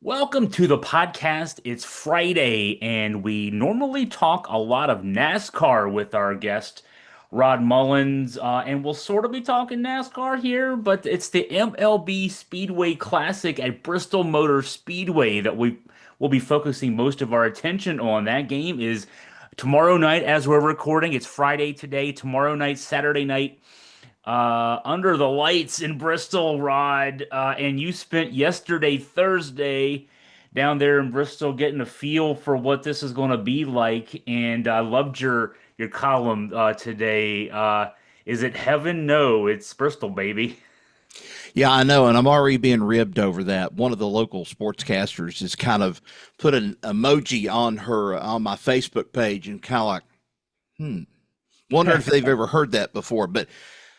Welcome to the podcast. It's Friday, and we normally talk a lot of NASCAR with our guest, Rod Mullins, and we'll sort of be talking NASCAR here, but it's the MLB Speedway Classic at Bristol Motor Speedway that we will be focusing most of our attention on. That game is tomorrow night as we're recording. It's Friday today, tomorrow night, Saturday night under the lights in Bristol, Rod. And you spent yesterday, Thursday, down there in Bristol getting a feel for what this is going to be like. And I loved your column today. Is it heaven? No, it's Bristol, baby. Yeah, I know, and I'm already being ribbed over that. One of the local sportscasters has kind of put an emoji on my Facebook page, and kind of like, wonder if they've ever heard that before. But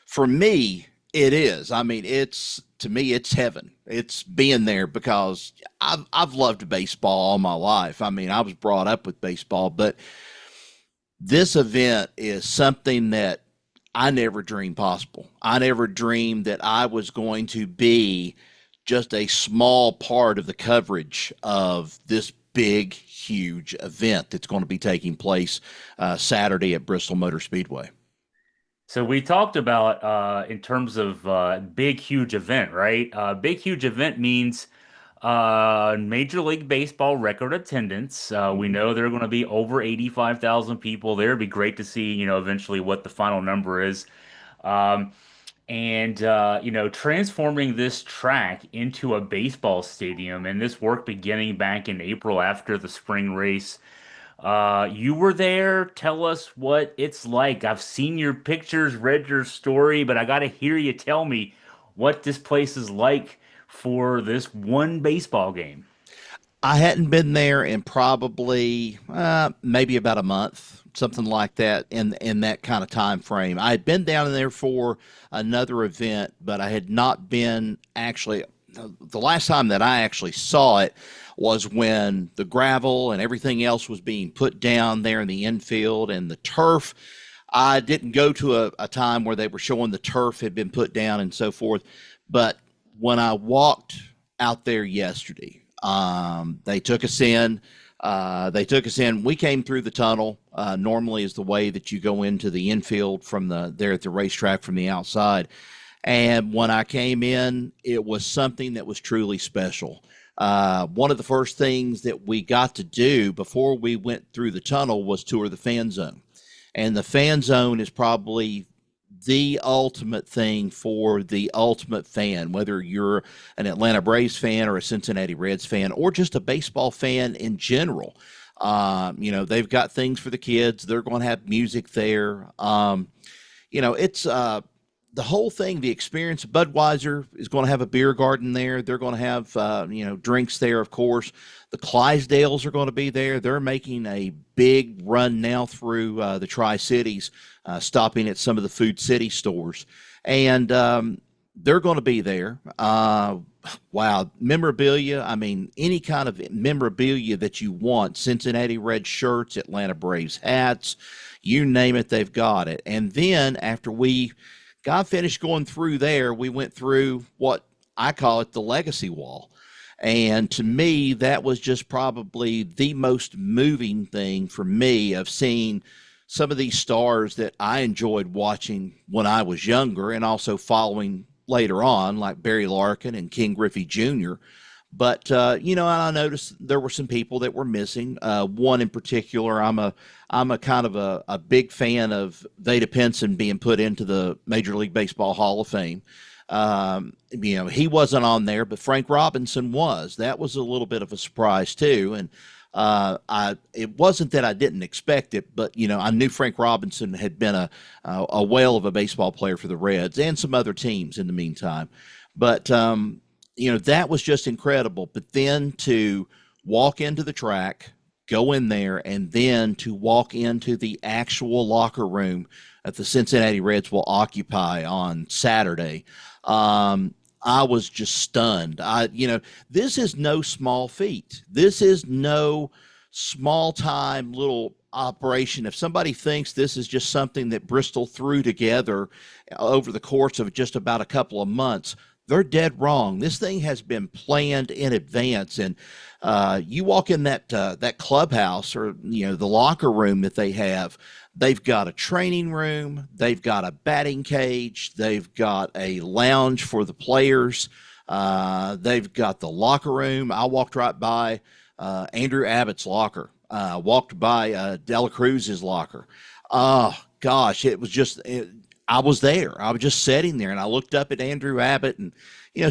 for me, it is. I mean, it's to me, it's heaven. It's being there because I've loved baseball all my life. I mean, I was brought up with baseball, but this event is something that I never dreamed possible. I never dreamed that I was going to be just a small part of the coverage of this big, huge event that's going to be taking place Saturday at Bristol Motor Speedway. So we talked about in terms of big, huge event, right? Big, huge event means Major League Baseball record attendance. We know there are going to be over 85,000 people there. It'd be great to see, eventually what the final number is. Um, and transforming this track into a baseball stadium and this work beginning back in April after the spring race. You were there. Tell us what it's like. I've seen your pictures, read your story, but I got to hear you tell me what this place is like for this one baseball game. I hadn't been there in probably maybe about a month, something like that, in that kind of time frame. I had been down there for another event, but I had not been actually. The last time that I actually saw it was when the gravel and everything else was being put down there in the infield and the turf. I didn't go to a time where they were showing the turf had been put down and so forth. But when I walked out there yesterday, they took us in. We came through the tunnel. Normally, is the way that you go into the infield from there at the racetrack from the outside. And when I came in, it was something that was truly special. One of the first things that we got to do before we went through the tunnel was tour the fan zone. And the fan zone is probably the ultimate thing for the ultimate fan, whether you're an Atlanta Braves fan or a Cincinnati Reds fan or just a baseball fan in general. They've got things for the kids. They're going to have music there. It's the whole thing, the experience. Budweiser is going to have a beer garden there. They're going to have, drinks there, of course. The Clydesdales are going to be there. They're making a big run now through the Tri-Cities, stopping at some of the Food City stores. And they're going to be there. Wow. Memorabilia. I mean, any kind of memorabilia that you want. Cincinnati Red shirts, Atlanta Braves hats, you name it, they've got it. And then after we got finished going through there, we went through what I call it the legacy wall. And to me, that was just probably the most moving thing for me of seeing some of these stars that I enjoyed watching when I was younger and also following later on, like Barry Larkin and King Griffey Jr. But I noticed there were some people that were missing. One in particular, I'm a kind of a big fan of Vada Pinson being put into the Major League Baseball Hall of Fame. He wasn't on there, but Frank Robinson was. That was a little bit of a surprise too. And it wasn't that I didn't expect it, but I knew Frank Robinson had been a whale of a baseball player for the Reds and some other teams in the meantime. But that was just incredible. But then to walk into the track, go in there, and then to walk into the actual locker room that the Cincinnati Reds will occupy on Saturday, I was just stunned. This is no small feat. This is no small time little operation. If somebody thinks this is just something that Bristol threw together over the course of just about a couple of months, They're dead wrong. This thing has been planned in advance, and you walk in that clubhouse or the locker room that they have. They've got a training room, they've got a batting cage, they've got a lounge for the players, they've got the locker room. I walked right by Andrew Abbott's locker, walked by Dela Cruz's locker. Oh gosh, it was just. I was there. I was just sitting there, and I looked up at Andrew Abbott, and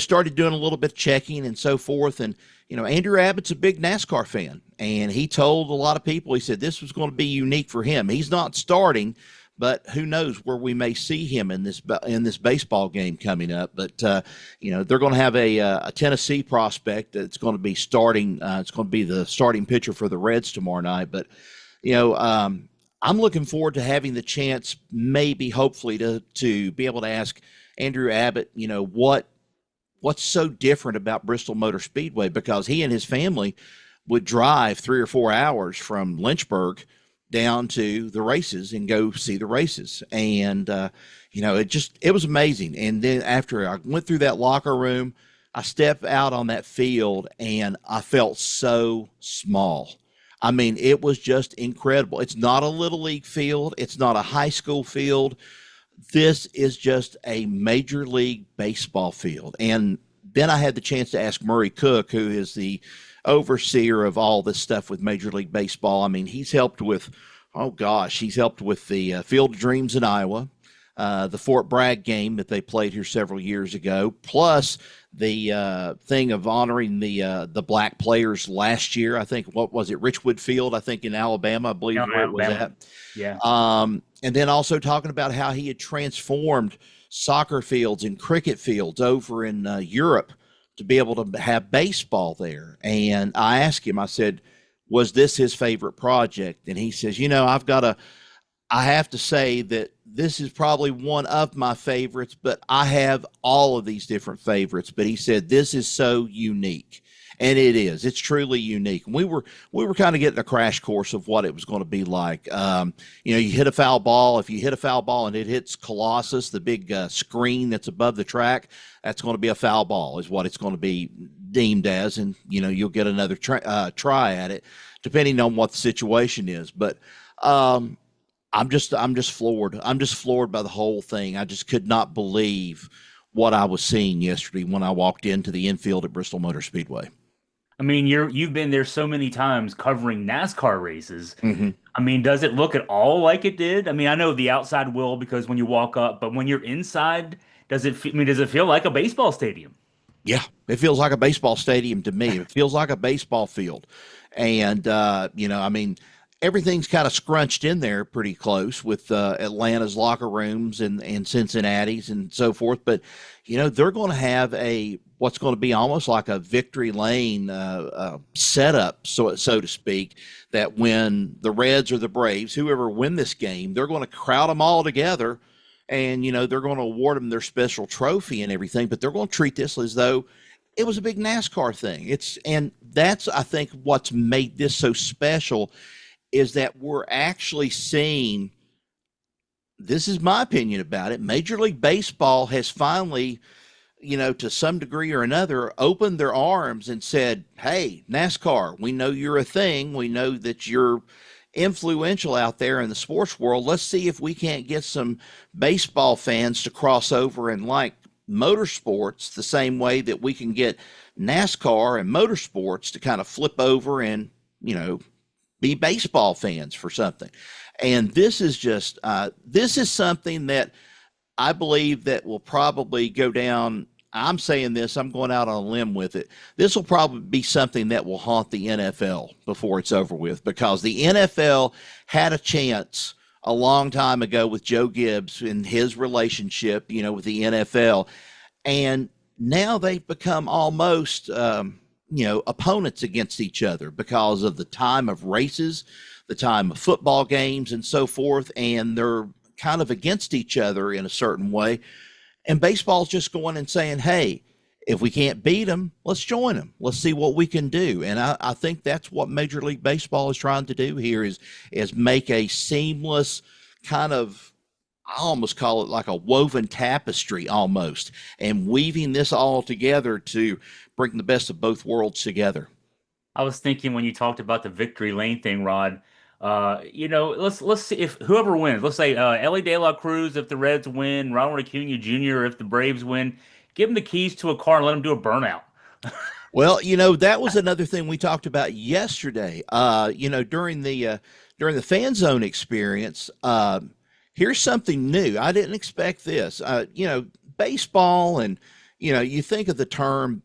started doing a little bit of checking and so forth. And Andrew Abbott's a big NASCAR fan, and he told a lot of people, he said this was going to be unique for him. He's not starting, but who knows where we may see him in this baseball game coming up. But they're going to have a Tennessee prospect that's going to be starting. It's going to be the starting pitcher for the Reds tomorrow night. But I'm looking forward to having the chance, maybe, hopefully, to be able to ask Andrew Abbott, what's so different about Bristol Motor Speedway, because he and his family would drive 3 or 4 hours from Lynchburg down to the races and go see the races. And, it was amazing. And then after I went through that locker room, I stepped out on that field and I felt so small. I mean, it was just incredible. It's not a little league field. It's not a high school field. This is just a major league baseball field. And then I had the chance to ask Murray Cook, who is the overseer of all this stuff with Major League Baseball. I mean, he's helped with, he's helped with the Field of Dreams in Iowa, the Fort Bragg game that they played here several years ago, plus the thing of honoring the black players last year. I think, what was it, Richwood Field, I think in Alabama, I believe where it was at. Yeah. And then also talking about how he had transformed soccer fields and cricket fields over in Europe to be able to have baseball there. And I asked him, I said, was this his favorite project? And he says, I have to say that this is probably one of my favorites, but I have all of these different favorites. But he said, this is so unique. And it is. It's truly unique. And we were kind of getting a crash course of what it was going to be like. You hit a foul ball. If you hit a foul ball and it hits Colossus, the big screen that's above the track, that's going to be a foul ball, is what it's going to be deemed as. And you'll get another try at it, depending on what the situation is. But I'm just floored. I'm just floored by the whole thing. I just could not believe what I was seeing yesterday when I walked into the infield at Bristol Motor Speedway. I mean, you've been there so many times covering NASCAR races. Mm-hmm. I mean, does it look at all like it did? I mean, I know the outside will, because when you walk up, but when you're inside, does it feel like a baseball stadium? Yeah, it feels like a baseball stadium to me. It feels like a baseball field. And I mean, everything's kind of scrunched in there pretty close with Atlanta's locker rooms and Cincinnati's and so forth. But, they're going to have what's going to be almost like a victory lane setup, so to speak, that when the Reds or the Braves, whoever win this game, they're going to crowd them all together, and, they're going to award them their special trophy and everything. But they're going to treat this as though it was a big NASCAR thing. And that's, I think, what's made this so special, is that we're actually seeing, this is my opinion about it, Major League Baseball has finally, to some degree or another, opened their arms and said, hey, NASCAR, we know you're a thing. We know that you're influential out there in the sports world. Let's see if we can't get some baseball fans to cross over and like motorsports the same way that we can get NASCAR and motorsports to kind of flip over and, be baseball fans for something. And this is just, this is something that I believe that will probably go down. I'm saying this, I'm going out on a limb with it. This will probably be something that will haunt the NFL before it's over with, because the NFL had a chance a long time ago with Joe Gibbs and his relationship, with the NFL. And now they've become almost, opponents against each other because of the time of races, the time of football games and so forth. And they're kind of against each other in a certain way. And baseball's just going and saying, hey, if we can't beat them, let's join them. Let's see what we can do. And I think that's what Major League Baseball is trying to do here, is make a seamless kind of I almost call it like a woven tapestry almost, and weaving this all together to bring the best of both worlds together. I was thinking when you talked about the victory lane thing, Rod. Let's see if whoever wins. Let's say Ellie De La Cruz if the Reds win, Ronald Acuna Jr. if the Braves win. Give him the keys to a car and let him do a burnout. Well, that was another thing we talked about yesterday. During the fan zone experience, here's something new. I didn't expect this. Baseball, and you think of the term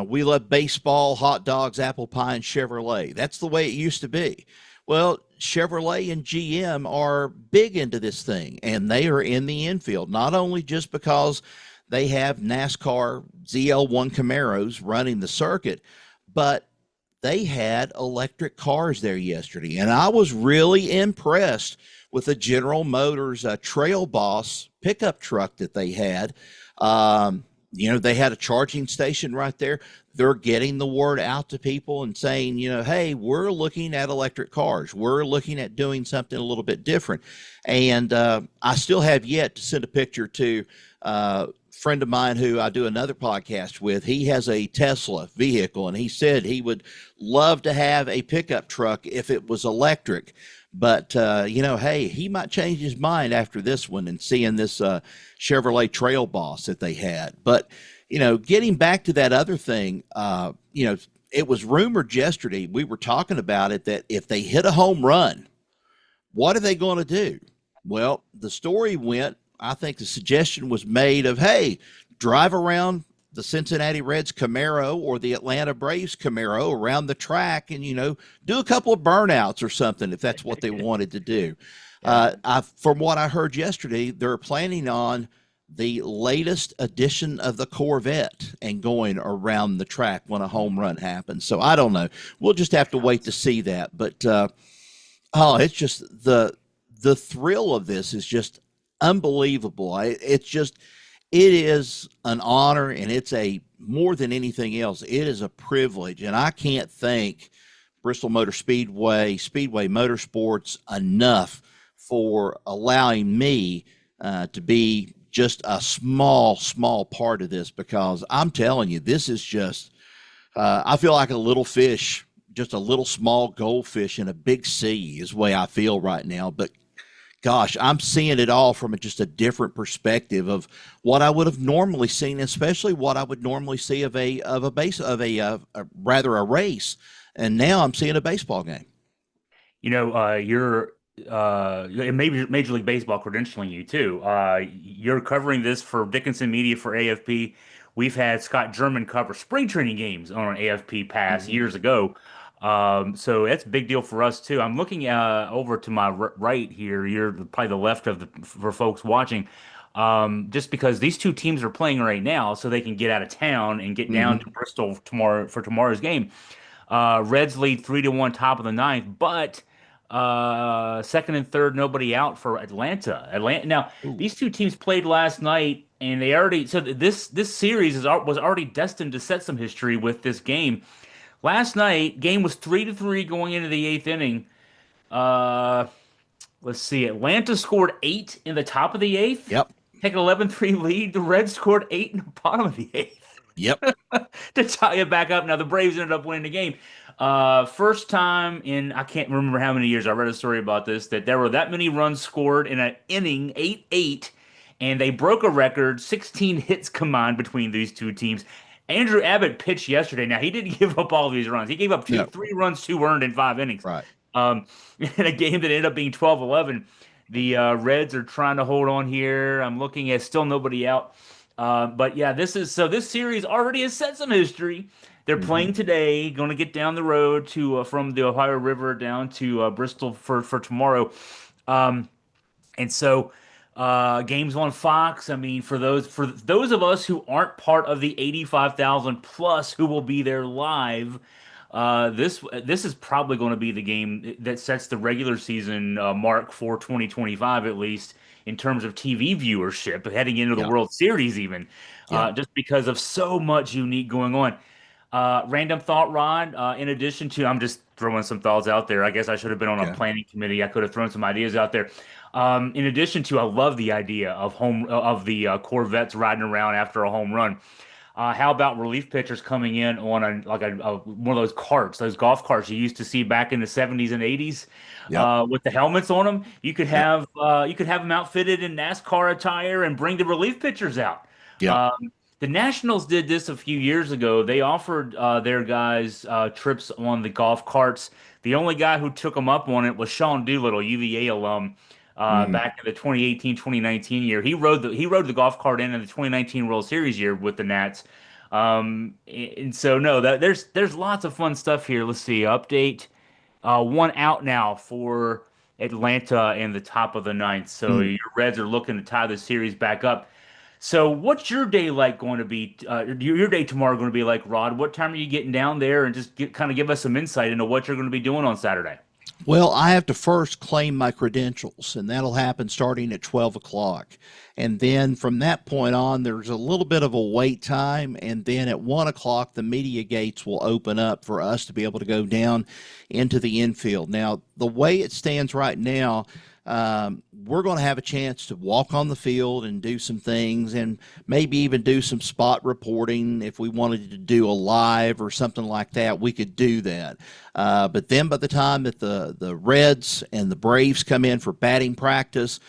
"we love baseball, hot dogs, apple pie, and Chevrolet." That's the way it used to be. Well, Chevrolet and GM are big into this thing, and they are in the infield, not only just because they have NASCAR ZL1 Camaros running the circuit, but they had electric cars there yesterday. And I was really impressed with the General Motors Trail Boss pickup truck that they had. They had a charging station right there. They're getting the word out to people and saying, hey, we're looking at electric cars. We're looking at doing something a little bit different. And I still have yet to send a picture to friend of mine who I do another podcast with. He has a Tesla vehicle, and he said he would love to have a pickup truck if it was electric. But hey, he might change his mind after this one and seeing this Chevrolet Trail Boss that they had. But getting back to that other thing, it was rumored yesterday. We were talking about it that if they hit a home run, what are they going to do? Well, the story went, I think the suggestion was made of, hey, drive around the Cincinnati Reds Camaro or the Atlanta Braves Camaro around the track and, do a couple of burnouts or something if that's what they wanted to do. Yeah. From what I heard yesterday, they're planning on the latest edition of the Corvette and going around the track when a home run happens. So I don't know. We'll just have to wait to see that. But, it's just the thrill of this is just unbelievable. It is an honor, and it's a more than anything else. It is a privilege, and I can't thank Bristol Motor Speedway Motorsports enough for allowing me to be just a small part of this, because I'm telling you, this is just, I feel like a little fish, just a little small goldfish in a big sea is the way I feel right now. But gosh, I'm seeing it all from just a different perspective of what I would have normally seen, especially what I would normally see of a race. And now I'm seeing a baseball game. You're Major League Baseball credentialing you too. You're covering this for Dickinson Media for AFP. We've had Scott German cover spring training games on an AFP Pass Mm-hmm. years ago. So that's a big deal for us too. I'm looking over to my right here. You're probably the left of the for folks watching. Just because these two teams are playing right now, so they can get out of town and get down Mm-hmm. to Bristol tomorrow for tomorrow's game. Reds lead 3-1, top of the ninth, but second and third, nobody out for Atlanta. Atlanta. Now, Ooh. these two teams played last night, and they already this series was already destined to set some history with this game. Last night, game was 3-3 going into the eighth inning. Uh, let's see. Atlanta scored eight in the top of the eighth, Yep. take an 11-3 lead. The Reds scored eight in the bottom of the eighth Yep. to tie it back up. Now the Braves ended up winning the game. First time in I can't remember how many years. I read a story about this that there were that many runs scored in an inning, 8-8, and they broke a record, 16 hits combined between these two teams. Andrew Abbott pitched yesterday. Now he didn't give up all of these runs. He gave up No. three runs, two earned in five innings. Right. In a game that ended up being 12-11. The Reds are trying to hold on here. I'm looking at still nobody out. But yeah, this series already has set some history. They're Mm-hmm. playing today, going to get down the road to from the Ohio River down to Bristol for tomorrow. Um, and so games on Fox. I mean, for those of us who aren't part of the 85,000 plus who will be there live, this is probably going to be the game that sets the regular season mark for 2025, at least in terms of TV viewership heading into the Yeah. World Series, even Yeah. just because of so much unique going on. Random thought, Rod. In addition to, I'm just throwing some thoughts out there. I guess I should have been on a Okay. planning committee. I could have thrown some ideas out there. In addition to, I love the idea of the Corvettes riding around after a home run. How about relief pitchers coming in on one of those carts, those golf carts you used to see back in the 70s and 80s, Yep. with the helmets on them? Yep. You could have them outfitted in NASCAR attire and bring the relief pitchers out. Yep. The Nationals did this a few years ago. They offered their guys trips on the golf carts. The only guy who took them up on it was Sean Doolittle, UVA alum, Mm. back in the 2018-2019 year. He rode the golf cart in the 2019 World Series year with the Nats. And so no, there's lots of fun stuff here. Let's see, update. One out now for Atlanta in the top of the ninth. So Mm. your Reds are looking to tie the series back up. So what's your day like going to be? Your day tomorrow going to be like, Rod? What time are you getting down there? And just kind of give us some insight into what you're going to be doing on Saturday. Well, I have to first claim my credentials, and that'll happen starting at 12 o'clock. And then from that point on, there's a little bit of a wait time. And then at 1 o'clock, the media gates will open up for us to be able to go down into the infield. Now, the way it stands right now, we're going to have a chance to walk on the field and do some things and maybe even do some spot reporting. If we wanted to do a live or something like that, we could do that. But then by the time that the Reds and the Braves come in for batting practice,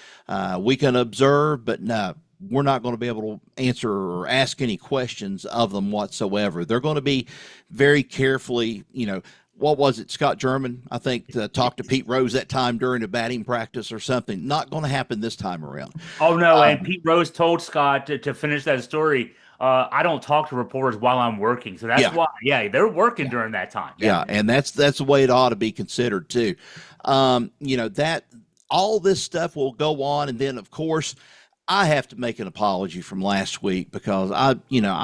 we can observe, but no, we're not going to be able to answer or ask any questions of them whatsoever. They're going to be very carefully, what was it? Scott German, I think, talked to Pete Rose that time during a batting practice or something. Not going to happen this time around. Oh no! And Um, Pete Rose told Scott to finish that story. I don't talk to reporters while I'm working, so that's yeah, why. Yeah, they're working yeah, during that time. Yeah. yeah, and that's the way it ought to be considered too. That all this stuff will go on, and then of course I have to make an apology from last week because I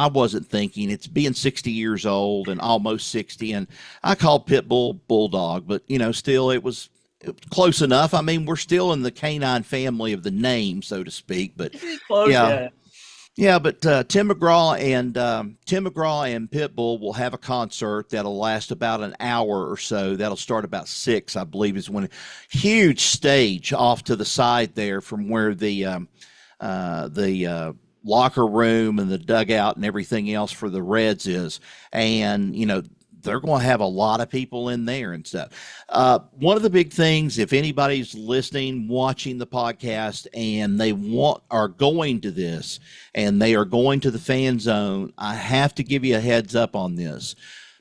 wasn't thinking. It's being 60 years old and almost 60, and I called Pitbull Bulldog, but still it was close enough. I mean, we're still in the canine family of the name, so to speak. But Close. yeah, Yeah. yeah. But Tim McGraw and Pitbull will have a concert that'll last about an hour or so. That'll start about 6, I believe, is when huge stage off to the side there from where the locker room and the dugout and everything else for the Reds is. And, they're going to have a lot of people in there and stuff. One of the big things, if anybody's listening, watching the podcast, and are going to this, and they are going to the fan zone, I have to give you a heads up on this.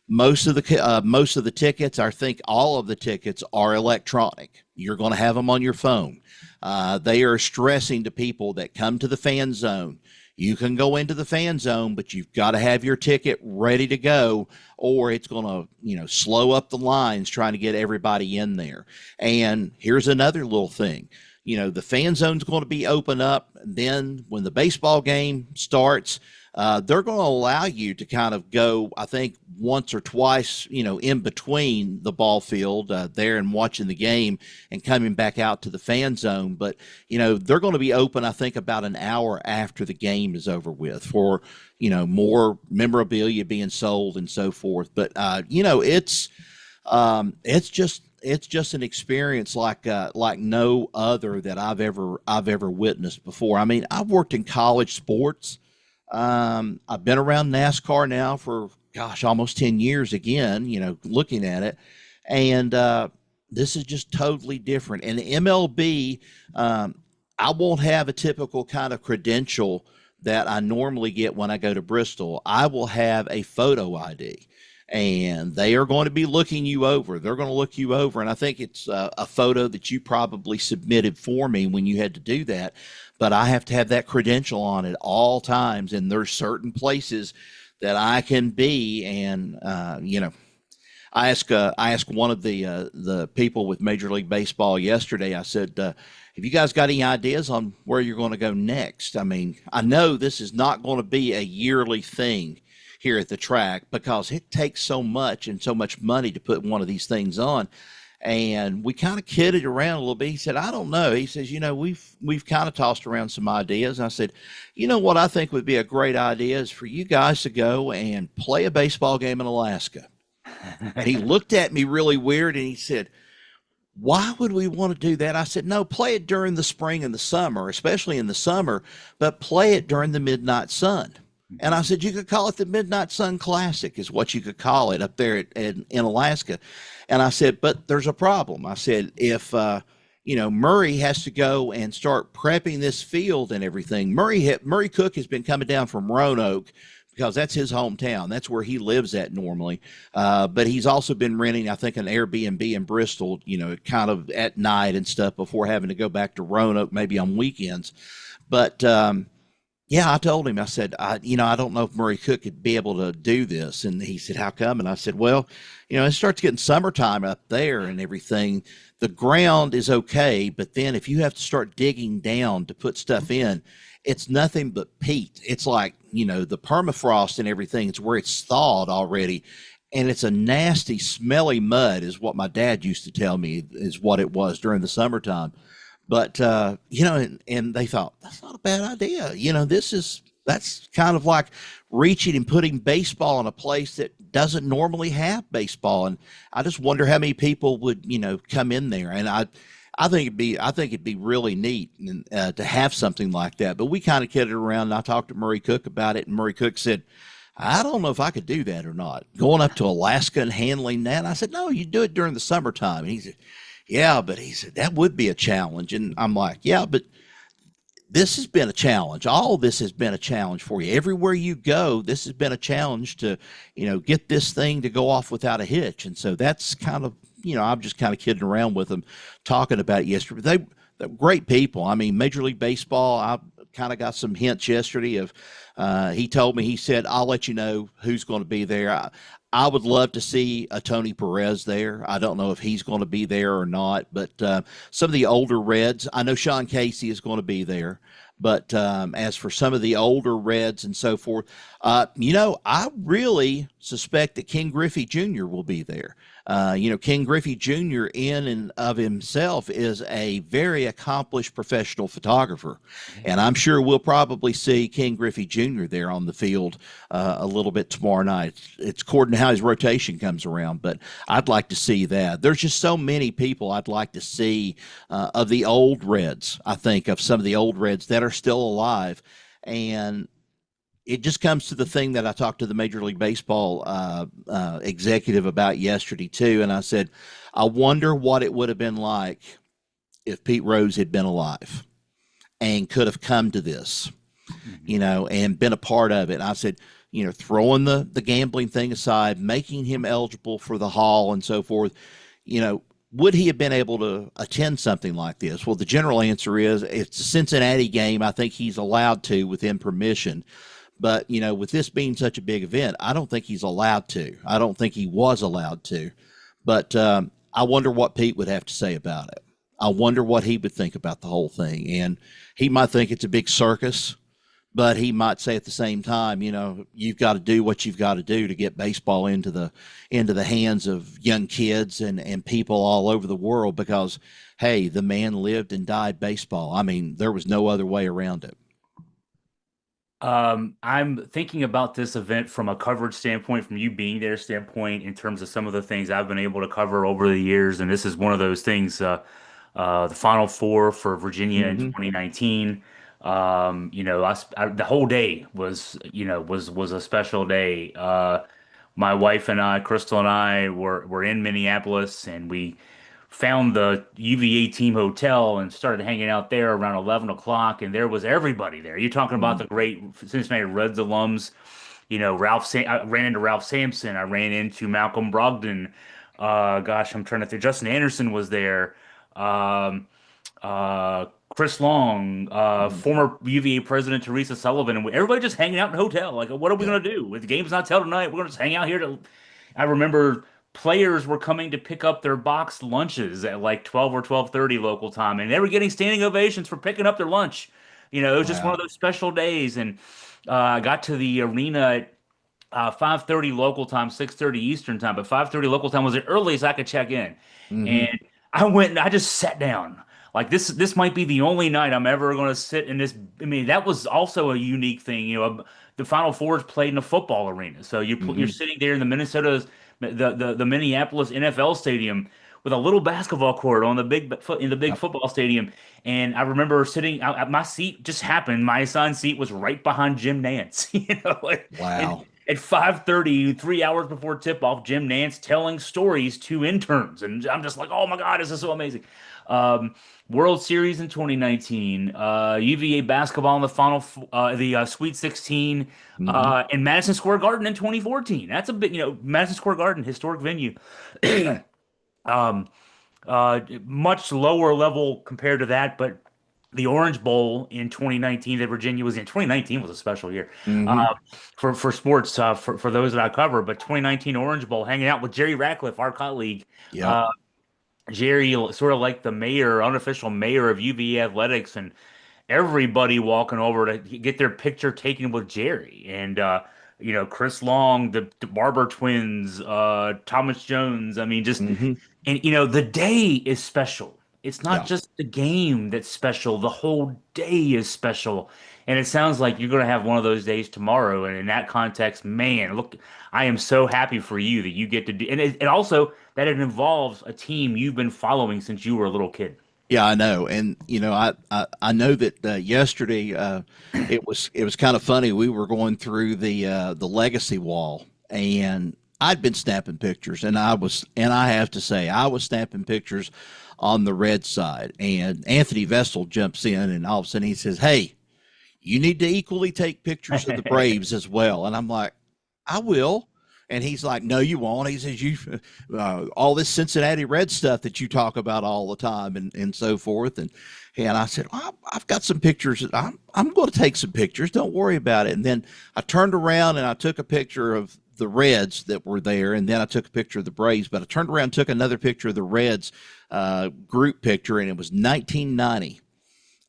Most of the tickets, I think all of the tickets are electronic. You're going to have them on your phone. They are stressing to people that come to the fan zone. You can go into the fan zone, but you've got to have your ticket ready to go, or it's going to, slow up the lines trying to get everybody in there. And here's another little thing. The fan zone's going to be open up. Then when the baseball game starts, they're going to allow you to kind of go, I think, once or twice, in between the ball field there and watching the game and coming back out to the fan zone. But, they're going to be open, I think, about an hour after the game is over with for, more memorabilia being sold and so forth. But, it's just an experience like no other that I've ever witnessed before. I mean, I've worked in college sports. I've been around NASCAR now for, gosh, almost 10 years again, looking at it. And this is just totally different. And the MLB, I won't have a typical kind of credential that I normally get when I go to Bristol. I will have a photo ID. And they are going to be looking you over. They're going to look you over. And I think it's a photo that you probably submitted for me when you had to do that. But I have to have that credential on at all times. And there's certain places that I can be. And, I asked one of the people with Major League Baseball yesterday. I said, have you guys got any ideas on where you're going to go next? I mean, I know this is not going to be a yearly thing here at the track because it takes so much and so much money to put one of these things on. And we kind of kidded around a little bit. He said, I don't know. He says, we've kind of tossed around some ideas. I said, what I think would be a great idea is for you guys to go and play a baseball game in Alaska. And he looked at me really weird and he said, why would we want to do that? I said, no, play it during the spring and the summer, especially in the summer, but play it during the Midnight Sun. And I said, you could call it the Midnight Sun Classic, is what you could call it up there in Alaska. And I said, but there's a problem. I said, if, Murray has to go and start prepping this field and everything. Murray Cook has been coming down from Roanoke because that's his hometown. That's where he lives at normally. But he's also been renting, I think, an Airbnb in Bristol, kind of at night and stuff before having to go back to Roanoke, maybe on weekends. But, yeah, I told him, I said, I don't know if Murray Cook could be able to do this. And he said, how come? And I said, well, it starts getting summertime up there and everything. The ground is okay, but then if you have to start digging down to put stuff in, it's nothing but peat. It's like, the permafrost and everything. It's where it's thawed already. And it's a nasty, smelly mud is what my dad used to tell me is what it was during the summertime. But, and they thought, that's not a bad idea. That's kind of like reaching and putting baseball in a place that doesn't normally have baseball. And I just wonder how many people would, come in there. And I think it'd be really neat to have something like that. But we kind of kidded around. And I talked to Murray Cook about it, and Murray Cook said, I don't know if I could do that or not. Going up to Alaska and handling that. I said, no, you do it during the summertime. And he said, yeah, but he said that would be a challenge. And I'm like, yeah, but this has been a challenge. All this has been a challenge for you. Everywhere you go, this has been a challenge to, get this thing to go off without a hitch. And so that's kind of, I'm just kind of kidding around with them talking about it yesterday. They're great people. I mean, Major League Baseball, I kind of got some hints yesterday of, he told me, he said, I'll let you know who's going to be there. I would love to see a Tony Perez there. I don't know if he's going to be there or not, but some of the older Reds, I know Sean Casey is going to be there. But as for some of the older Reds and so forth, I really suspect that Ken Griffey Jr. will be there. Ken Griffey Jr. in and of himself is a very accomplished professional photographer. And I'm sure we'll probably see Ken Griffey Jr. there on the field a little bit tomorrow night. It's according to how his rotation comes around, but I'd like to see that. There's just so many people I'd like to see of the old Reds, I think, of some of the old Reds that are still alive. And it just comes to the thing that I talked to the Major League Baseball executive about yesterday too, and I said, I wonder what it would have been like if Pete Rose had been alive and could have come to this, and been a part of it. And I said, throwing the gambling thing aside, making him eligible for the Hall and so forth, would he have been able to attend something like this? Well, the general answer is it's a Cincinnati game. I think he's allowed to within permission. But, with this being such a big event, I don't think he's allowed to. I don't think he was allowed to. But I wonder what Pete would have to say about it. I wonder what he would think about the whole thing. And he might think it's a big circus, but he might say at the same time, you've got to do what you've got to do to get baseball into the hands of young kids and people all over the world because, hey, the man lived and died baseball. I mean, there was no other way around it. I'm thinking about this event from a coverage standpoint, from you being there standpoint, in terms of some of the things I've been able to cover over the years, and this is one of those things. The Final Four for Virginia in Mm-hmm. 2019. The whole day was a special day. My wife and I, Crystal and I, were in Minneapolis, and we found the UVA team hotel and started hanging out there around 11 o'clock, and there was everybody there. You're talking about the great Cincinnati Reds alums. I ran into Ralph Sampson. I ran into Malcolm Brogdon. I'm trying to think. Justin Anderson was there. Um, Chris Long, former UVA president Teresa Sullivan, and everybody just hanging out in the hotel. Like, what are we Yeah. gonna do? If the game's not till tonight, we're gonna just hang out here. I remember players were coming to pick up their boxed lunches at like 12 or 12:30 local time, and they were getting standing ovations for picking up their lunch. It was just one of Wow. those special days, and I got to the arena 5:30 local time, 6:30 Eastern time, but 5:30 local time was the earliest I could check in. Hmm. And I went and I just sat down. Like this might be the only night I'm ever going to sit in this. I mean, that was also a unique thing. The Final Four is played in a football arena, so you're Hmm. sitting there in the the Minneapolis NFL stadium with a little basketball court on the big Yep. football stadium. And I remember sitting my seat just happened. My assigned seat was right behind Jim Nance, and Wow. at 5:30, 3 hours before tip-off, Jim Nance telling stories to interns. And I'm just like, oh my God, this is so amazing. Um, World Series in 2019, UVA basketball in the Sweet 16, Hmm. in Madison Square Garden in 2014. That's a bit, Madison Square Garden, historic venue. Um, Much lower level compared to that, but the Orange Bowl in 2019 that Virginia was in. 2019 was a special year Hmm. uh, for sports for those that I cover. But 2019 Orange Bowl, hanging out with Jerry Ratcliffe, our colleague. Yep. Uh, Jerry, sort of like the mayor, unofficial mayor of UVA athletics, and everybody walking over to get their picture taken with Jerry. And Chris Long, the Barber twins, Thomas Jones. I mean, just Hmm. and the day is special. It's not Yeah. just the game that's special. The whole day is special. And it sounds like you're going to have one of those days tomorrow. And in that context, man, look, I am so happy for you that you get to do, and also that it involves a team you've been following since you were a little kid. Yeah, I know, and I know that yesterday it was kind of funny. We were going through the legacy wall, and I'd been snapping pictures, and I have to say I was snapping pictures on the red side, and Anthony Vestal jumps in, and all of a sudden he says, "Hey, you need to equally take pictures of the Braves as well," and I'm like, "I will." And he's like, "No, you won't." He says, "You, all this Cincinnati Red stuff that you talk about all the time, and so forth." And I said, well, "I've got some pictures. I'm going to take some pictures. Don't worry about it." And then I turned around and I took a picture of the Reds that were there, and then I took a picture of the Braves. But I turned around and took another picture of the Reds group picture, and it was 1990,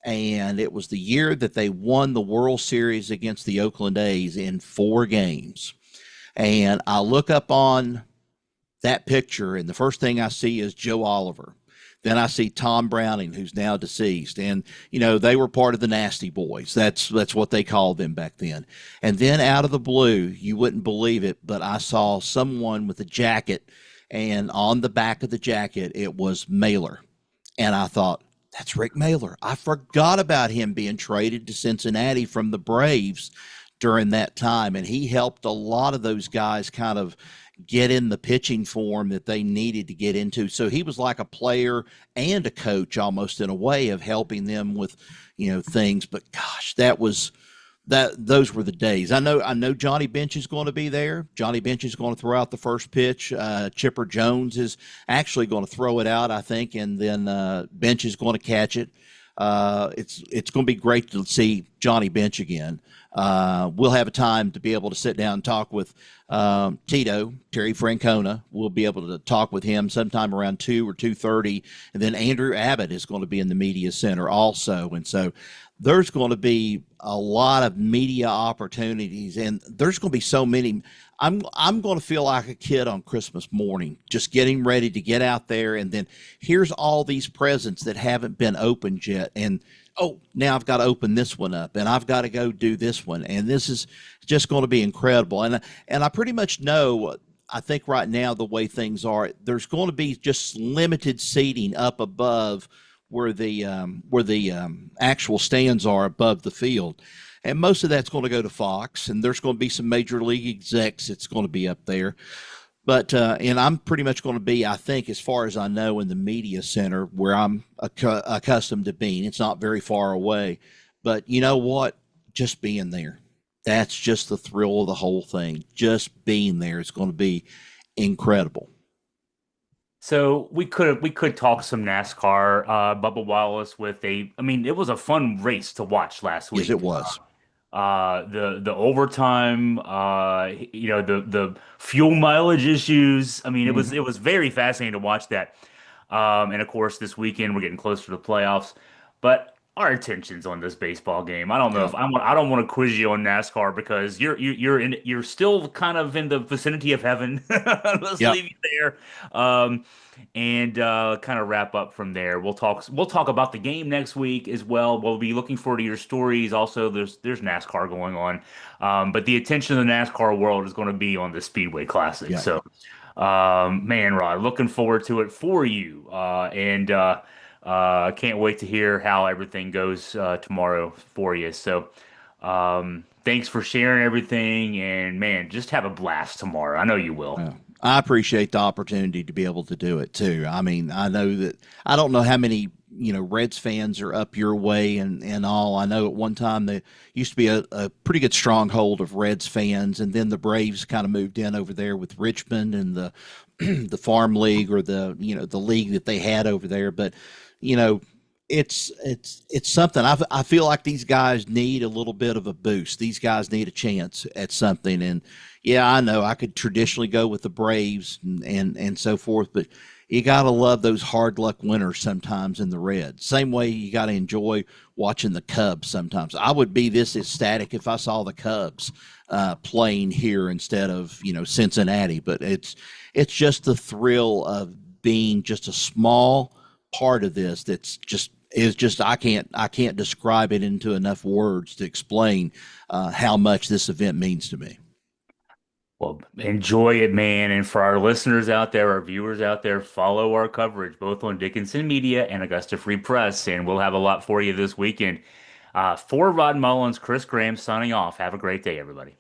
and it was the year that they won the World Series against the Oakland A's in 4 games. And I look up on that picture, and the first thing I see is Joe Oliver. Then I see Tom Browning, who's now deceased, and they were part of the Nasty Boys. That's what they called them back then. And then out of the blue, you wouldn't believe it, but I saw someone with a jacket, and on the back of the jacket it was Mailer, and I thought, that's Rick Mailer. I forgot about him being traded to Cincinnati from the Braves during that time. And he helped a lot of those guys kind of get in the pitching form that they needed to get into. So he was like a player and a coach almost in a way of helping them with, things. But gosh, those were the days. I know Johnny Bench is going to be there. Johnny Bench is going to throw out the first pitch. Chipper Jones is actually going to throw it out, I think, and then Bench is going to catch it. It's going to be great to see Johnny Bench again. We'll have a time to be able to sit down and talk with Tito, Terry Francona. We'll be able to talk with him sometime around 2 or 2:30, and then Andrew Abbott is going to be in the media center also, and so there's going to be a lot of media opportunities, and there's going to be so many. I'm going to feel like a kid on Christmas morning, just getting ready to get out there, and then here's all these presents that haven't been opened yet, and oh, now I've got to open this one up, and I've got to go do this one, and this is just going to be incredible. And I pretty much know. I think right now the way things are, there's going to be just limited seating up above where the actual stands are above the field, and most of that's going to go to Fox, and there's going to be some major league execs that's going to be up there. But and I'm pretty much going to be, I think, as far as I know, in the media center where I'm accustomed to being. It's not very far away, but you know what? Just being there, that's just the thrill of the whole thing. Just being there is going to be incredible. So we could talk some NASCAR. Bubba Wallace I mean, it was a fun race to watch last Yes, it week. was. The overtime, the fuel mileage issues. I mean, it was Hmm. it was very fascinating to watch that. And of course, this weekend we're getting closer to the playoffs. But our attention's on this baseball game. I don't know Yeah. if I don't want to quiz you on NASCAR because you're still kind of in the vicinity of heaven. Let's Yep. leave you there. And kind of wrap up from there. We'll talk about the game next week as well. We'll be looking forward to your stories. Also, there's NASCAR going on. But the attention of the NASCAR world is going to be on the Speedway Classic. Yep. So man, Rod, looking forward to it for you. And can't wait to hear how everything goes tomorrow for you. So, thanks for sharing everything. And man, just have a blast tomorrow. I know you will. Yeah. I appreciate the opportunity to be able to do it too. I mean, I know that I don't know how many, Reds fans are up your way and all. I know at one time there used to be a pretty good stronghold of Reds fans, and then the Braves kind of moved in over there with Richmond and the the farm league or the league that they had over there. But you know, it's something. I feel like these guys need a little bit of a boost. These guys need a chance at something. And yeah, I know I could traditionally go with the Braves and so forth, but you gotta love those hard luck winners sometimes in the Reds. Same way you gotta enjoy watching the Cubs sometimes. I would be this ecstatic if I saw the Cubs playing here instead of Cincinnati. But it's just the thrill of being just a small part of this that's just I can't describe it into enough words to explain how much this event means to me. Well, enjoy it, man. And for our listeners out there, our viewers out there, follow our coverage both on Dickinson Media and Augusta Free Press, and we'll have a lot for you this weekend. For Rod Mullins, Chris Graham signing off. Have a great day, everybody.